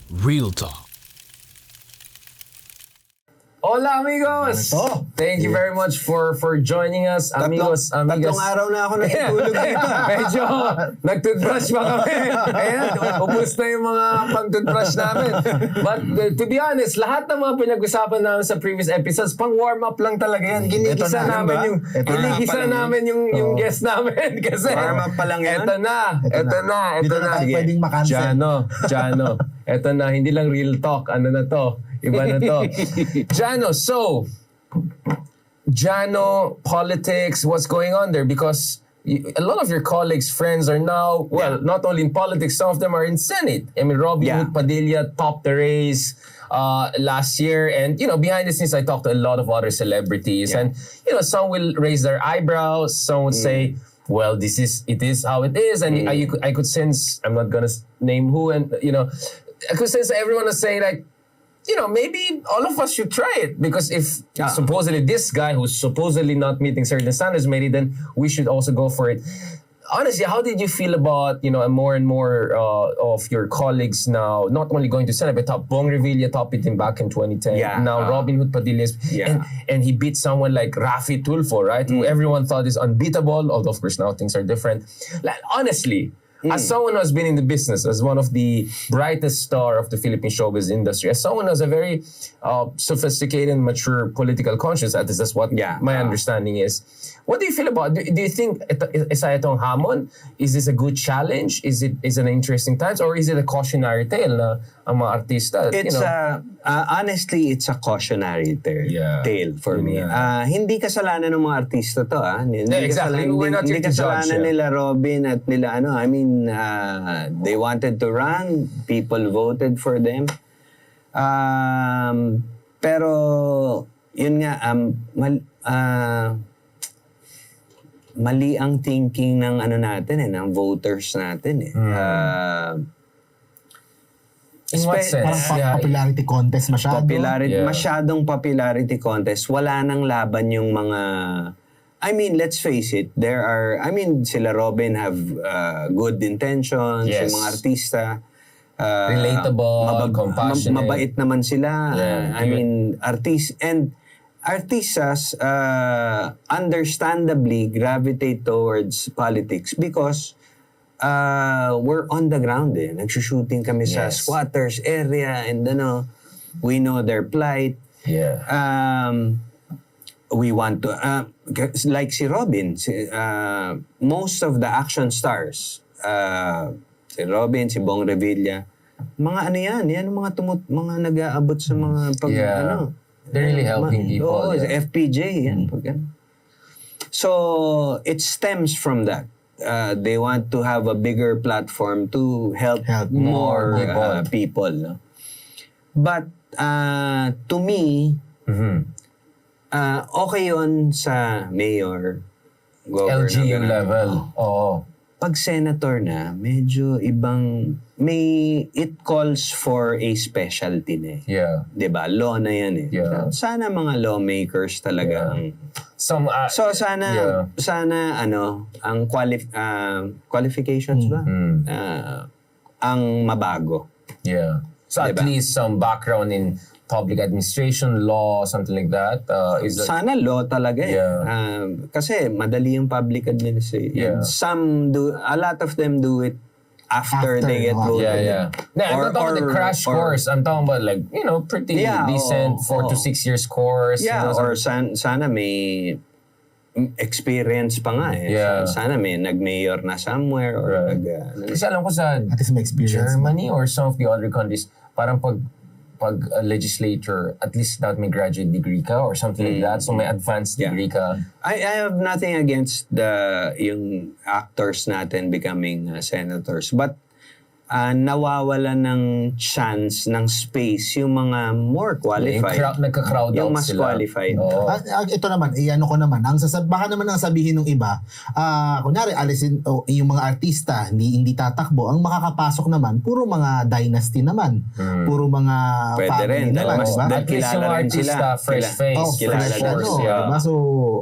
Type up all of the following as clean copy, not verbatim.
Real Talk. Hola amigos! Thank you very much for joining us. Amigos. Tatlong araw na ako natutulog dito. Medyo nag-toothbrush pa kami. Ayan, ubus na yung mga pang-toothbrush namin. But to be honest, lahat ng mga pinag-usapan namin sa previous episodes, pang-warm up lang talaga yan. Ginigisa namin yung guest namin. Kasi warm up pa lang yan? Ito na. Dito na tayo pwedeng makancel. Janno. Ito na, hindi lang real talk. Ano na to? Iba na to. Janno, Janno, politics, what's going on there? Because a lot of your colleagues, friends are now, well, not only in politics, some of them are in Senate. I mean, Robin Hood Padilla topped the race last year. And, behind the scenes, I talked to a lot of other celebrities. And, some will raise their eyebrows. Some would say, well, it is how it is. And I could sense, I'm not going to name who, and, I could sense everyone was saying, like, maybe all of us should try it, because if supposedly this guy who's supposedly not meeting certain standards made it, then we should also go for it. Honestly, how did you feel about, more and more of your colleagues now, not only going to Senate, but Bong Revilla topped it back in 2010. Yeah, now Robin Hood Padilla and he beat someone like Rafi Tulfo, right? Who everyone thought is unbeatable, although of course now things are different. Like, honestly, as someone who has been in the business, as one of the brightest star of the Philippine showbiz industry, as someone who has a very sophisticated and mature political conscience, at least that's what my understanding is. What do you feel about? Do you think isa itong hamon? Is this a good challenge? Is it an interesting times, or is it a cautionary tale na ang mga artista? It's honestly, it's a cautionary tale for me. Hindi kasalanan ng mga artista to. Exactly. We're not here to judge. Hindi kasalanan nila Robin at nila I mean, they wanted to run. People voted for them. Pero yun nga, mali ang thinking ng ng voters natin . In what sense? Parang popularity contest masyado. Masyadong popularity contest. Wala nang laban yung mga... I mean, let's face it. Sila Robin have good intentions. Yes. Yung mga artista. Relatable, compassionate. Mabait naman sila. Artistas understandably gravitate towards politics because we're on the ground . Nagsushooting kami sa squatters area and we know their plight. We want to, like si Robin, most of the action stars, si Robin, si Bong Revilla, mga yan mga nag-aabot sa mga they're really helping people. FPJ, yan. So, it stems from that. They want to have a bigger platform to help more people. No? But, to me, okay yun sa mayor, governor. LGU level. Pag senator na, medyo ibang, it calls for a specialty na . Diba? Law na yan . Sana mga lawmakers talaga so sana ang qualifications ba? Ang mabago. So at least some background in public administration, law, something like that. Sana law talaga . Kasi madali yung public administration. Some do, a lot of them do it after they get voted. I'm not talking about the crash course. I'm talking about pretty decent 4 to 6 years course. Or sana may experience pa nga . Sana may nag-mayor na somewhere or kasi alam ko sa Germany or some of the other countries, parang pag legislature, at least that may graduate degree ka or something like that. So may advanced degree ka. I have nothing against yung actors natin becoming senators. But nawawalan ng chance, ng space, yung mga more qualified. Nagka-crowd yung out mas sila. qualified. Ito naman, ko naman. Baka naman ang sabihin ng iba, kunyari, alisin, yung mga artista, hindi tatakbo. Ang makakapasok naman, puro mga dynasty naman. Puro mga pwede family rin, naman. mas Diba? Kilala rin sila. Fresh face. Kilala Fresh rin. force. Diba? So,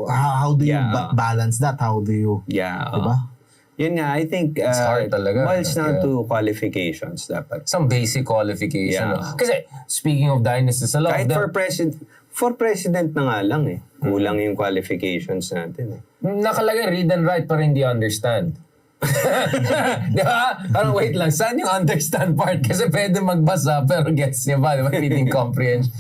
how do you balance that? How do you... Yeah. Diba? Yun nga, I think it's hard talaga. boils down to qualifications dapat. Some basic qualification. Kasi speaking of dynasties, a lot kahit of them, for president na nga lang kulang yung qualifications natin nakalagay read and write pero hindi understand. Di ba? Parang wait lang, saan yung understand part? Kasi pwede magbasa pero gets niya ba? Di ba? Reading comprehension.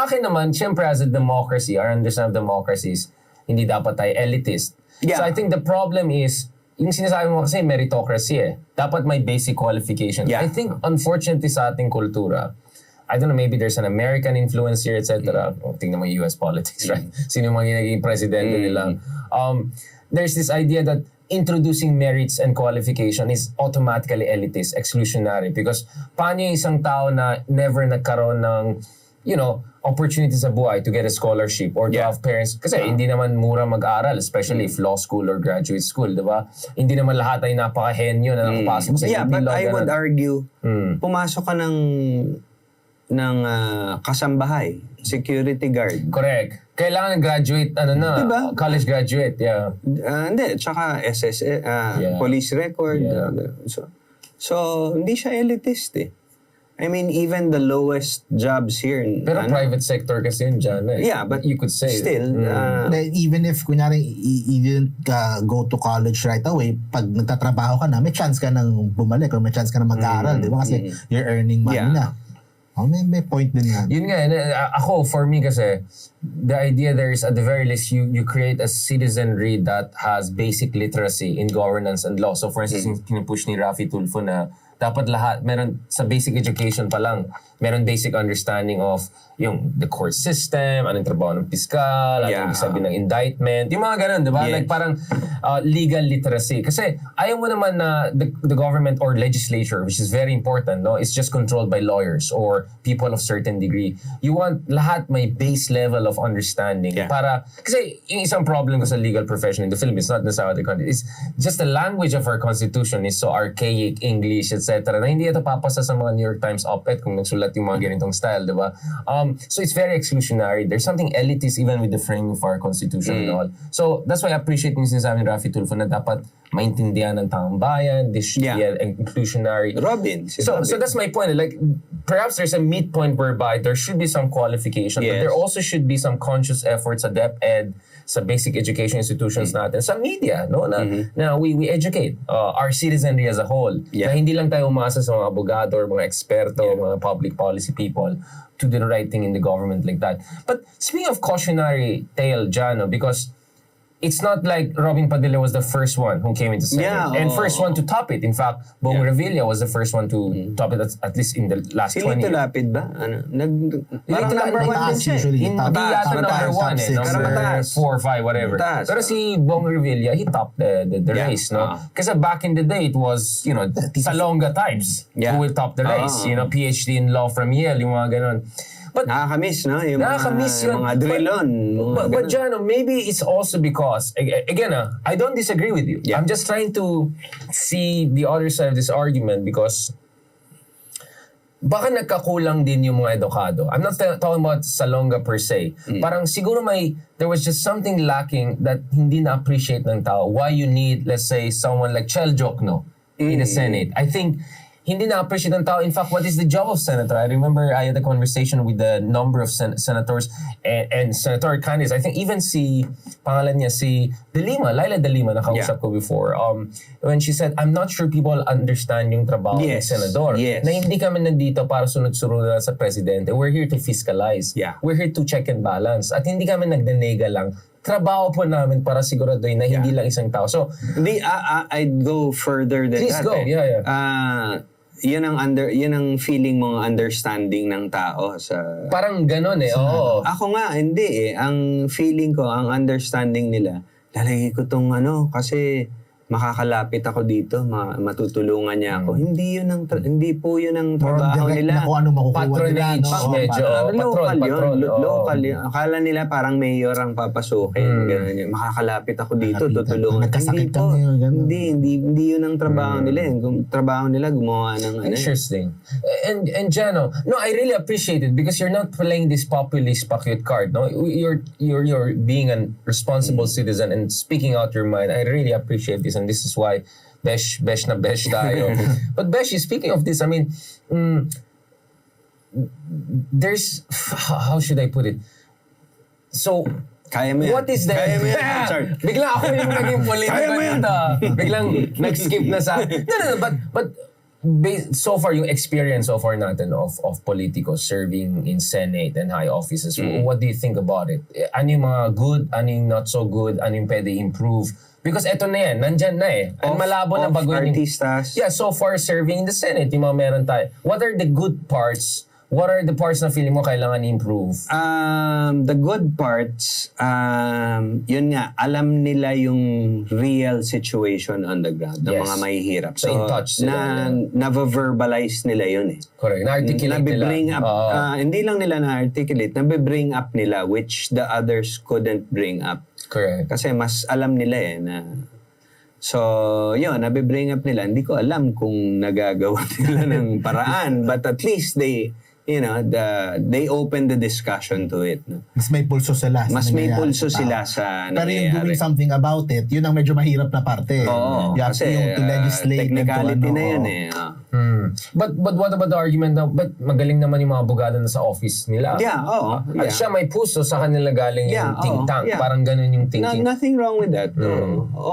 Akin naman, syempre as a democracy, our understanding of democracies, hindi dapat tayo elitist. So I think the problem is, yung sinasabi mo kasi meritocracy dapat may basic qualification. I think unfortunately sa ating kultura, I don't know, maybe there's an American influence here, etc. Tingnan mo yung US politics, right? Sino yung mga naging presidente nila. There's this idea that introducing merits and qualification is automatically elitist, exclusionary. Because paano yung isang tao na never nagkaroon ng, opportunity sa buhay to get a scholarship or to have parents. Kasi hindi naman mura mag-aral, especially if law school or graduate school, di ba? Hindi naman lahat ay napaka-henyo na nakapasok sa but I would argue, pumasok ka ng kasambahay, security guard. Correct. Kailangan graduate, diba? College graduate, Hindi, tsaka police record. So, hindi siya elitist I mean, even the lowest jobs here. Pero private sector kasi yun dyan Yeah, but you could say. Still. Even if, kunyari, you didn't go to college right away, pag nagtatrabaho ka na, may chance ka nang bumalik or may chance ka nang mag-aaral, di ba? Kasi you're earning money na. May point din yan. Yun nga, ako, for me kasi, the idea there is, at the very least, you create a citizenry that has basic literacy in governance and law. So for instance, pinupush ni Rafi Tulfo na dapat lahat, meron sa basic education pa lang, meron basic understanding of the court system, anong trabaho ng piskal, anong sabi ng indictment, yung mga ganun, di ba? Like parang legal literacy. Kasi ayaw mo naman na the government or legislature, which is very important, it's just controlled by lawyers or people of certain degree. You want lahat may base level of understanding. Para, kasi yung isang problem ko sa legal profession in the Philippines, not in other countries, is just the language of our constitution is so archaic, English, etc. na hindi ito papasa sa mga New York Times op-ed kung nagsulat yung mga ganitong style, di ba? So it's very exclusionary. There's something elitist even with the frame of our constitution and all. So that's why I appreciate yung sinasabi ni Rafi Tulfo na dapat maintindihan ng taong bayan. This should be inclusionary. So that's my point. Like, perhaps there's a midpoint whereby there should be some qualification, but there also should be some conscious efforts sa DepEd, sa basic education institutions natin, sa media, na we educate our citizenry as a whole. Na hindi lang tayo umasa sa mga abogado or mga eksperto, mga public policy people to do the right thing in the government like that. But speaking of cautionary tale, Janno, because it's not like Robin Padilla was the first one who came into Senate. And first one to top it. In fact, Bong Revilla was the first one to top it at least in the last 20 years. Lito Lapid ba? Parang number one din siya. Hindi yata number one number 4 or 5, whatever. Pero si Bong Revilla, he topped the race, Kasi back in the day, it was, Salonga types who will top the race. PhD in law from Yale, yung mga ganon. But nakakamiss, Yung mga drillon. But Janno, maybe it's also because, again, I don't disagree with you. I'm just trying to see the other side of this argument because baka nagkakulang din yung mga edukado. I'm not talking about Salonga per se. Parang siguro there was just something lacking that hindi na-appreciate ng tao. Why you need, let's say, someone like Chel Jokno in the Senate. I think hindi na-appreciate ng tao. In fact, what is the job of senator? I remember I had a conversation with the number of senators and Senator candidates. I think even pangalan niya, Laila De Lima, nakausap ko before. When she said, I'm not sure people understand yung trabaho ng senador. Na hindi kami nandito para sunod-sunod sa presidente. We're here to fiscalize. We're here to check and balance. At hindi kami nagdenega lang. Trabaho po namin para siguraduhin na hindi lang isang tao. So, I'd go further than that. Please go. Yun ang feeling mo, understanding ng tao sa parang ganon oo. Ako nga hindi ang feeling ko, ang understanding nila, lalagay ko tong kasi makakalapit ako dito, matutulungan niya ako. Hindi po yun ang trabaho nila. Kung ano makukuha patronage, nila. Medyo. Local yun. Akala nila parang mayor ang papasukin. Ganun yun. Makakalapit ako dito, tutulungan. Nagkasakit kami. Hindi yun ang trabaho nila. Trabaho nila, gumawa ng Interesting. And Janno, I really appreciate it because you're not playing this populist pakyut card. You're being a responsible citizen and speaking out your mind. I really appreciate this. And this is why besh na besh tayo. But Beshi, speaking of this, I mean, there's, how should I put it? So, kaya mo yan. What is the... Kaya mo yan. Sorry. Biglang ako yung naging political dito. Biglang nag-skip na sa... No, but so far, yung experience so far natin of politicos serving in Senate and high offices, what do you think about it? Ano yung mga good, ano yung not so good, ano yung pwede improve? Because eto na yan, nandyan na eh. And malabo na baguhin Artistas. Yeah, so far serving in the Senate, yung mga meron tayo. What are the good parts? What are the parts na feeling mo kailangan improve? The good parts, yun nga, alam nila yung real situation on the ground ng mga mahihirap. So in touch sila. Na-verbalize nila yun eh. Correct. Na-articulate Nabibring nila. up, hindi lang nila na-articulate, nabibring up nila which the others couldn't bring up. Correct. Kasi mas alam nila eh na... So, yun, nabibring up nila. Hindi ko alam kung nagagawa nila ng paraan, but at least they open the discussion to it. No? Mas may pulso sila. Mas may pulso sila sa Pero yung doing something about it, yun ang medyo mahirap na parte. Oo. Kasi yung to legislate. Technicality na yun eh. But what about the argument na, but magaling naman yung mga abogado na sa office nila? Yeah, oo. At siya may puso, sa kanila galing yung think tank. Yeah. Parang ganun yung thinking. Nothing wrong with that.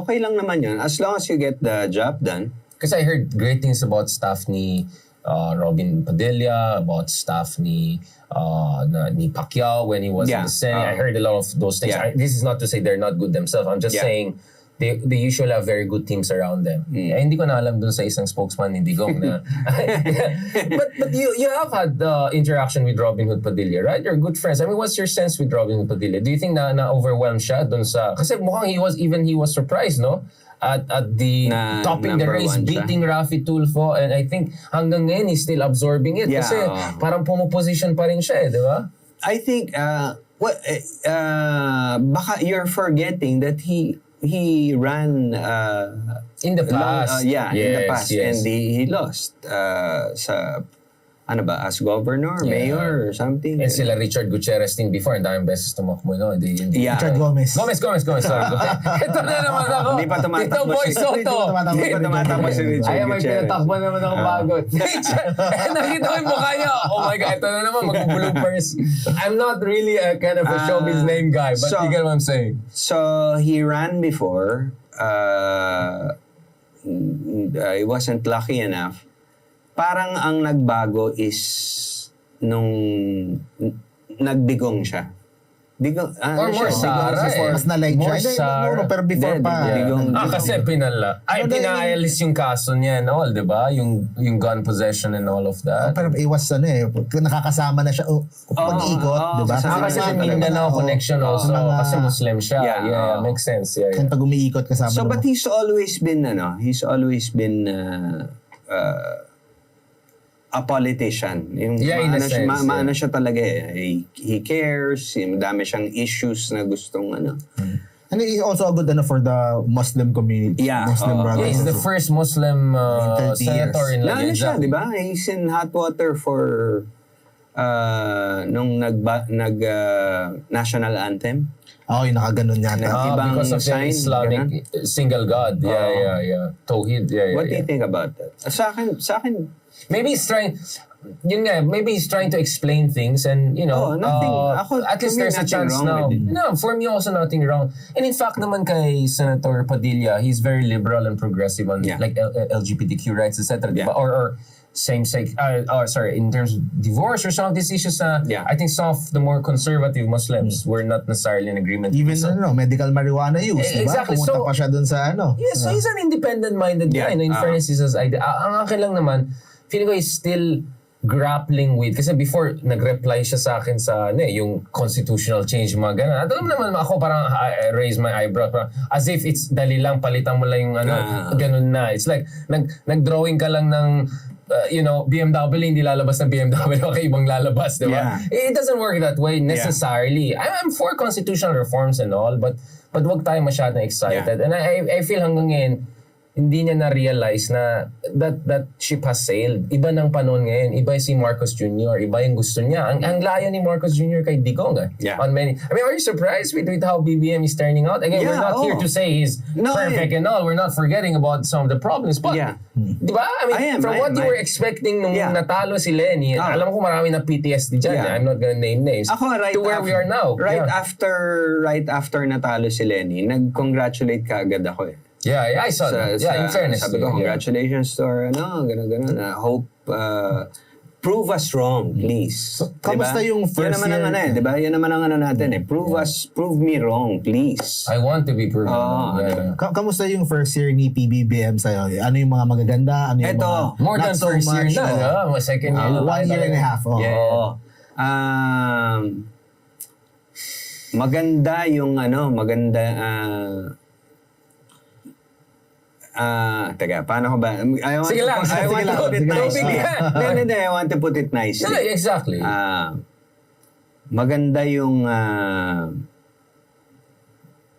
Okay lang naman yun. As long as you get the job done. Kasi I heard great things about staff ni Robin Padilla, about staff ni Pacquiao when he was in the Senate. I heard a lot of those things. This is not to say they're not good themselves. I'm just saying they usually have very good teams around them. Hindi ko na alam dun sa isang spokesman ni Digong na. but you have had interaction with Robin Hood Padilla, right? You're good friends. I mean, what's your sense with Robin Hood Padilla? Do you think na overwhelmed siya dun sa... Kasi mukhang he was surprised, no? At the topping the race, beating Rafi Tulfo, and I think hanggang ngayon he's still absorbing it kasi parang pumuposition pa rin siya, di ba? I think baka you're forgetting that he ran in the past. In the past, and he lost sa as governor, mayor, or something. And sila Richard Gutierrez din before, ang daming beses tumakbo, no? Richard Gomez. Sorry. Ito na naman ako. Hindi pa tumatakbo Tito Boy Soto. Hindi pa tumatakbo si Richard Ay, may Gutierrez. pinatakbo naman ako bago. Richard, nakita ko yung mukha niya. Oh my God, ito na naman, mag-bloopers. I'm not really a kind of a showbiz name guy, but you get what I'm saying. So, he ran before. I wasn't lucky enough. Parang ang nagbago is nung nagdigong siya. Digong, or more Sara eh. Mas na-like more siya. No, pero before pa. Kasi pinaalis yung kaso niya and all, di ba? Yung gun possession and all of that. Pero iwas nakakasama na siya pag-iikot, di ba? Kasi Mindanao connection also. Kasi Muslim siya. Yeah, makes sense. Kung pag umiikot kasama. So, but he's always been, a politician. Yung maano siya talaga eh. He cares, dami siyang issues na gustong And he's also a good for the Muslim community. Yeah. Muslim brothers. He's the first Muslim senator in La Ano siya, di ba? He's in hot water for nung national anthem. Yung nakaganon yata. Because of the Islamic single God. Yeah. Tawhid. What do you think about that? Sa akin, maybe he's trying to explain things and, nothing. At least there's a chance now. No, for me also nothing wrong. And in fact naman kay Senator Padilla, he's very liberal and progressive on like LGBTQ rights, etc. Yeah. Or same-sex, in terms of divorce or some of these issues, I think some of the more conservative Muslims were not necessarily in agreement. Even medical marijuana use, exactly. Pumunta pa siya dun sa so he's an independent-minded guy. In fairness, he says, ang akin lang naman, feeling ko he's still grappling with, kasi before nag-reply siya sa akin sa yung constitutional change, mga ganun. At alam naman ako parang I raise my eyebrow, parang, as if it's dali lang, palitan mo lang yung ganun na. It's like nag-drawing ka lang ng BMW, hindi lalabas ng BMW, okay, ibang lalabas, di ba? Yeah. It doesn't work that way necessarily. I'm for constitutional reforms and all, but wag tayo masyadong excited. And I feel hanggang ngayon, hindi niya na-realize na that ship has sailed. Iba ng panahon ngayon. Iba si Marcos Jr. Iba yung gusto niya. Ang layo ni Marcos Jr. kay Digong. On many. I mean, are you surprised with how BBM is turning out? Again, we're not here to say he's perfect and all. We're not forgetting about some of the problems. But, di ba? I mean, from what you were expecting nung natalo si Lenny, alam ko marami na PTSD dyan. I'm not gonna name names. Ako, to where we are now. Right after natalo si Lenny, nag-congratulate ka agad ako eh. Yeah, I saw that. In fairness. Sabi ko, congratulations to our, gano'n. Hope, prove us wrong, please. So, kamusta yung first year? Diba? Yan naman ang natin eh. Prove me wrong, please. I want to be proven wrong. Kamusta yung first year ni PBBM sa'yo? Ano yung mga magaganda? Ano yung mga more than so first much, year na. Second year. 1 year and a half. Maganda yung teka, paano ko ba? Sige lang. I want to put it nicely. Yeah, exactly. Maganda yung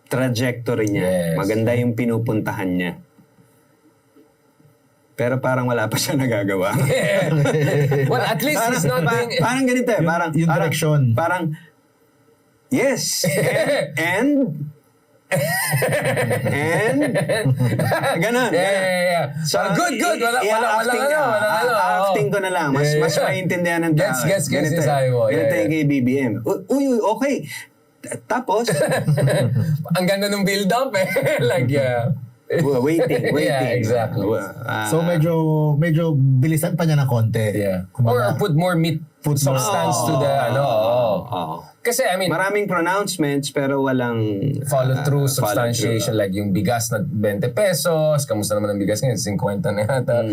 trajectory niya. Yes. Maganda yung pinupuntahan niya. Pero parang wala pa siya nagagawa. Well, at least he's not doing... Parang ganito eh. Yung direction. Parang, yes. And ganun. Yeah. So, good. Wala. Acting ko na lang. Mas maintindihan ng tao. Gets sabi mo. Ganito yung kay BBM. Uy, okay. Tapos, ang ganda ng build-up eh. Like, waiting. Yeah, exactly. So medyo bilisan pa niya ng konti. Yeah. Or put more meat substance to the Kasi I mean, maraming pronouncements pero walang follow through, substantiation. Like yung bigas na 20 pesos, kamusta naman ang bigas ngayon? 50 na yata.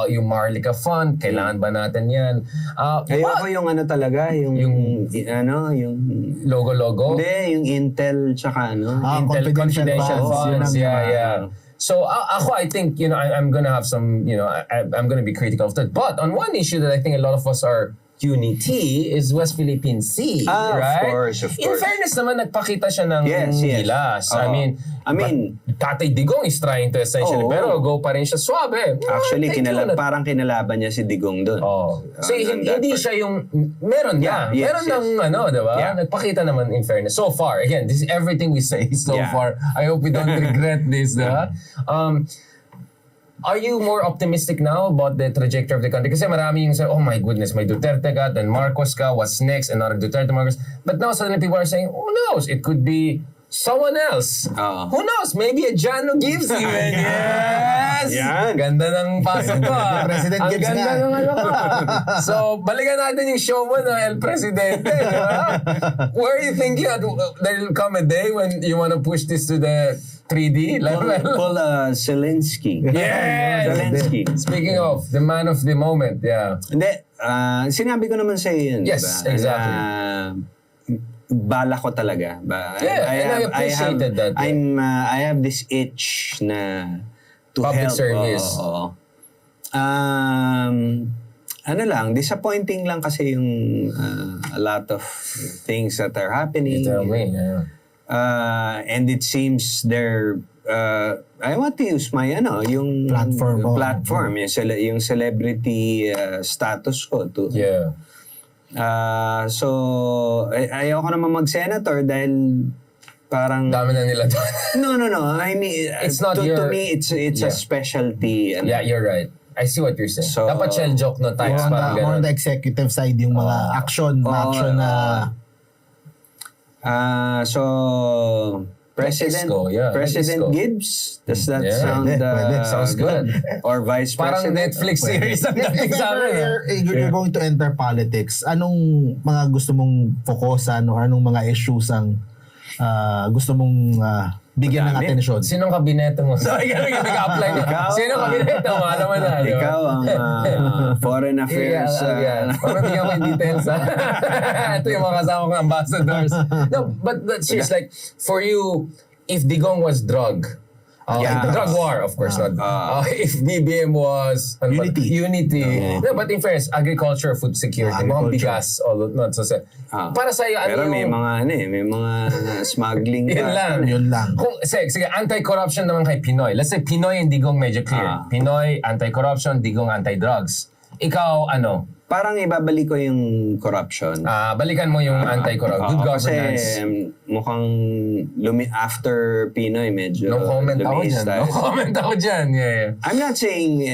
Yung Marlica Fund, kailangan ba natin yan? Ayoko yung talaga, yung logo? Hindi, yung Intel tsaka Intel confidential funds. Yeah. So ako, I think, I'm gonna have some, I'm gonna be critical of that. But on one issue that I think a lot of us are unity is West Philippine Sea, right? Of course. In fairness naman, nagpakita siya ng gilas. I mean, Tatay Digong is trying to essentially, pero go pa rin siya suabe. Actually, parang kinalaban niya si Digong doon. So, hindi siya yung, meron na. Meron ng, diba? Nagpakita naman in fairness. So far, again, this is everything we say so far. I hope we don't regret this, diba? Are you more optimistic now about the trajectory of the country? Kasi marami yung say, oh my goodness, may Duterte ka, then Marcos ka, what's next? Another Duterte, Marcos. But now suddenly people are saying, who knows? It could be someone else. Who knows? Maybe a Janno Gibbs even. Yes! Yan. Ganda ng pasok ko. President Gibbs ganda ng ko. So, balikan natin yung show mo na El Presidente. Diba? Where are you thinking there will come a day when you want to push this to the 3D level? Paul Zelensky. Yes! Zelensky. Speaking of, the man of the moment, Hindi, sinabi ko naman sa iyo yun. Yes, diba? exactly. Bala ko talaga. I appreciated that. I have this itch na to public help. service. Disappointing lang kasi yung a lot of things that are happening. You tell me, and it seems I want to use my yung platform, yung celebrity status ko to. So, ayoko naman mag-senator dahil parang... Dami na nila doon. No. I mean, it's not to me, it's a specialty. Yeah, you're right. I see what you're saying. So, dapat shell joke no times. More on the executive side, yung mga action na... So... President Gibbs? Does that sound sounds good? Or Vice Parang President? Netflix series ang dating sa akin. You're going to enter politics. Anong mga gusto mong fokusan o anong mga issues ang gusto mong bigyan ng atensyon? Sinong kabineto mo? Sorry, nag-apply na. Sinong kabineto mo? Alam mo na. Ikaw ang foreign affairs. Parang bigyan ko yung details. Ito yung mga kasama kong ambassadors. No, but seriously, like, for you, if Digong was drug, Drug war, of course not. If BBM was Unity. No, but in fairness, agriculture, food security, mga bigas, all not so para sa iyo, pero may mga smuggling yun lang. Kung sige, anti-corruption naman kay Pinoy. Let's say Pinoy and Digong medyo clear. Pinoy anti-corruption, Digong anti-drugs. Ikaw parang ibabalik ko yung corruption. Balikan mo yung anti-corruption. Good governance. Kasi mukhang after Pinoy medyo no comment ako dyan. No comment ako dyan. Yeah. I'm not saying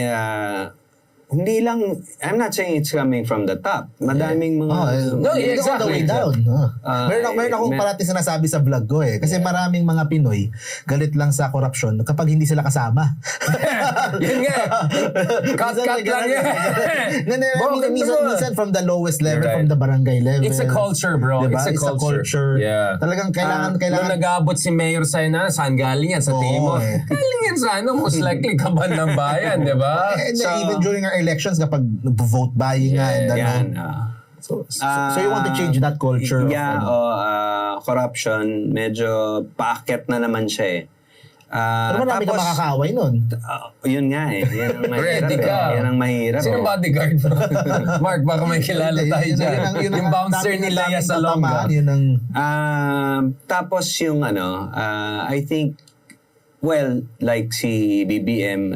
I'm not saying it's coming from the top. Madaming mga... No, exactly. Way down. Meron akong parati sinasabi sa vlog ko Kasi maraming mga Pinoy galit lang sa korupsyon kapag hindi sila kasama. Yun nga. Cut lang yan. Minsan from the lowest level, from the barangay level. It's a culture, bro. Diba? It's a culture. Yeah. Talagang kailangan... Nung nag-aabot si Mayor sa'yo saan galing yan? Sa Timor. Galing yan sa most likely kaban ng bayan, di ba? Even during our elections, kapag vote buying So you want to change that culture? Corruption, medyo paakyat na naman siya Pero marami ka makakaaway nun. Yun nga Yan ang mahirap. Ready ka. Yan ang mahirap. Sino bodyguard mo? Mark, baka may kilala tayo dyan. Yung bouncer ni Lea Salonga. Tapos yung I think, like si BBM,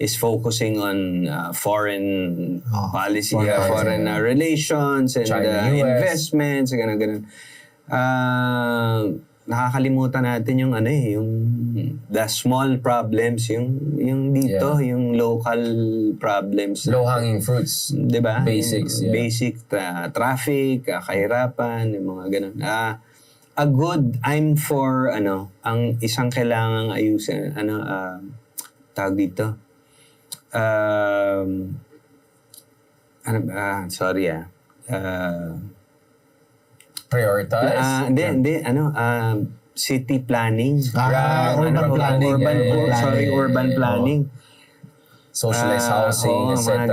is focusing on foreign policy, foreign relations, and investments, ganun. Nakakalimutan natin yung yung the small problems, yung dito, yung local problems. Low-hanging fruits. Diba? Basics. Basic traffic, kahirapan, yung mga ganun. I'm for, ang isang kailangang ayusin, tawag dito, prioritize? Hindi, city planning. Urban planning. Socialized housing, etc.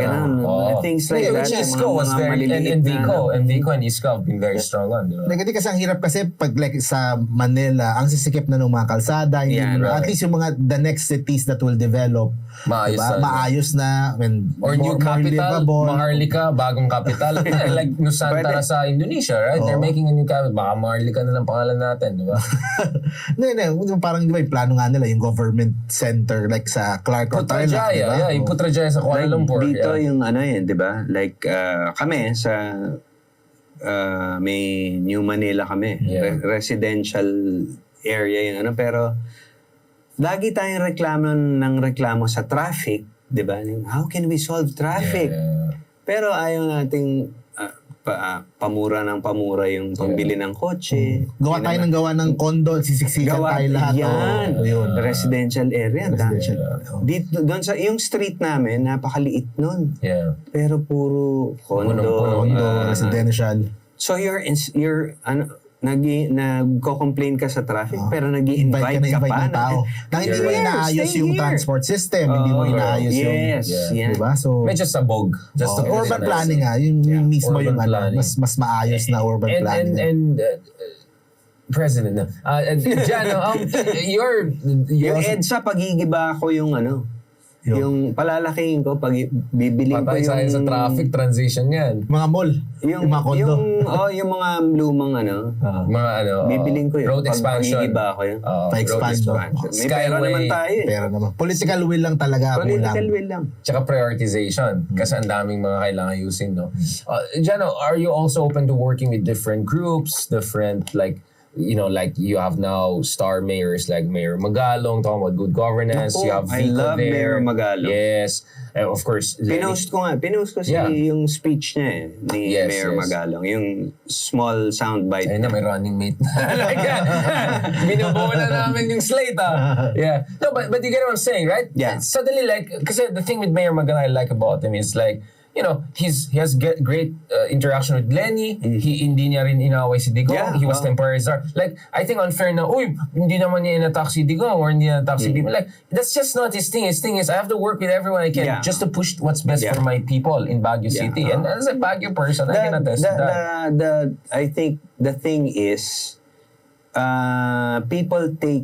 Things like that. Which Isko was very, and Vico and Isko have been very strong on. Hindi kasi ang hirap kasi pag like sa Manila, ang sisikip na ng mga kalsada, at least yung mga the next cities that will develop, maayos na, or new capital, Maharlika, bagong capital. Like Nusantara sa Indonesia, right? They're making a new capital. Baka Maharlika na lang pangalan natin, di ba? Hindi, parang di ba, yung plano nga nila, yung government center, like sa Clark or Tarlac, di ba? Yung Putrajaya sa Kuala Lumpur. Dito yung di ba? Like, kami sa may New Manila kami. Residential area yung pero lagi tayong reklamo sa traffic, di ba? How can we solve traffic? Pero ayaw nating pamura yung pambili ng kotse. Gawa tayo ng kondo, sisiksikan tayo lahat. Yan. Residential area. Dito, doon sa yung street namin, napakaliit nun. Pero puro kondo, residential. So you're nagko-complain ka sa traffic pero nag-i-invite ka pa ng tao. Nang hindi mo inaayos yung transport system, hindi mo inaayos yung diba? So medyo sabog. Just urban planning yung mismo yung mas maayos na urban planning. And President Janno, yung EDSA pagigiba ko yung yung palalakihin ko pag bibiling ko yung sa traffic transition yan. Mga mall, yung mga kondo. Yung mga lumang bibiling ko yun. Road expansion. Pagigiba ko yun. Pa-expand. May pera naman tayo Pera naman. Political will lang talaga. Political will lang. Tsaka prioritization. Kasi ang daming mga kailangan ayusin, no? Janno, are you also open to working with different groups, different like you have now star mayors like Mayor Magalong talking about good governance. You have Vico I love there. Mayor Magalong. Yes. And of course, Pinost ko yung speech niya ni Mayor Magalong. Yung small soundbite. Ayun na, may running mate na. Like, binubuo na namin yung slate, Yeah. No, but you get what I'm saying, right? Yeah. Suddenly, like, kasi the thing with Mayor Magalong I like about him is like, he has great interaction with Lenny. Hindi niya rin inaway si Digong. He was temporary czar. Like, I think unfair na, hindi naman niya inattack si Digong or hindi niya inattack si people. Like, that's just not his thing. His thing is, I have to work with everyone I can just to push what's best for my people in Baguio City. And as a Baguio person, I can attest to that. I think the thing is, people take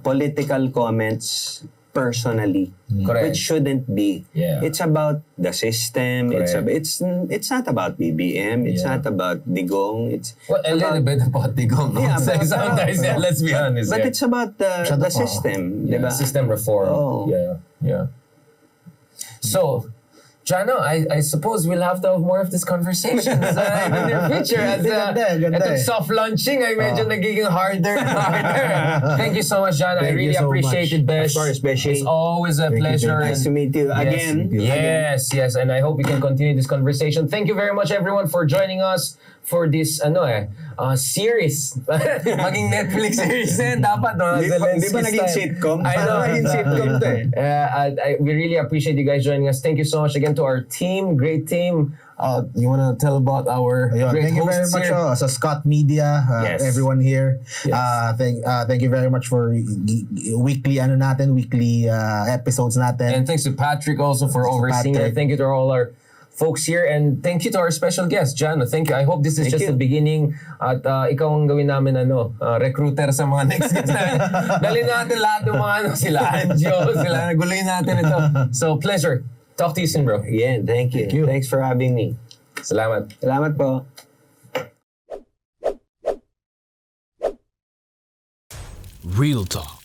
political comments personally, which shouldn't be. Yeah. It's about the system. Correct. It's not about BBM. It's not about Digong. It's a little bit about Digong. Yeah, sometimes, let's be honest. But it's about the system, diba? System reform. Oh. Yeah. So, Janno, I suppose we'll have to have more of these conversations in the near future. As itong soft launching ay medyo nagiging harder and harder. Thank you so much, Janno. I really appreciate it, Besh. Of course, Besh. It's always a pleasure. Nice to meet you again. Yes. And I hope we can continue this conversation. Thank you very much, everyone, for joining us for this series. Maging Netflix series dapat, no? Di ba naging sitcom? I know. Naging sitcom to we really appreciate you guys joining us. Thank you so much again to our team. Great team. You want to tell about our great thank you very hosts much here? sa Scott Media, everyone here. Yes. Thank you very much for weekly episodes natin. And thanks to Patrick also for overseeing it. Thank you to all our folks here, and thank you to our special guest, Janno. Thank you. I hope this is just the beginning at ikaw ang gawin namin recruiter sa mga next guest natin. Dali natin lahat ng mga sila Anjo, sila naguluhin natin ito. So, pleasure. Talk to you soon, bro. Yeah, thank you. Thanks for having me. Salamat. Salamat po. Real Talk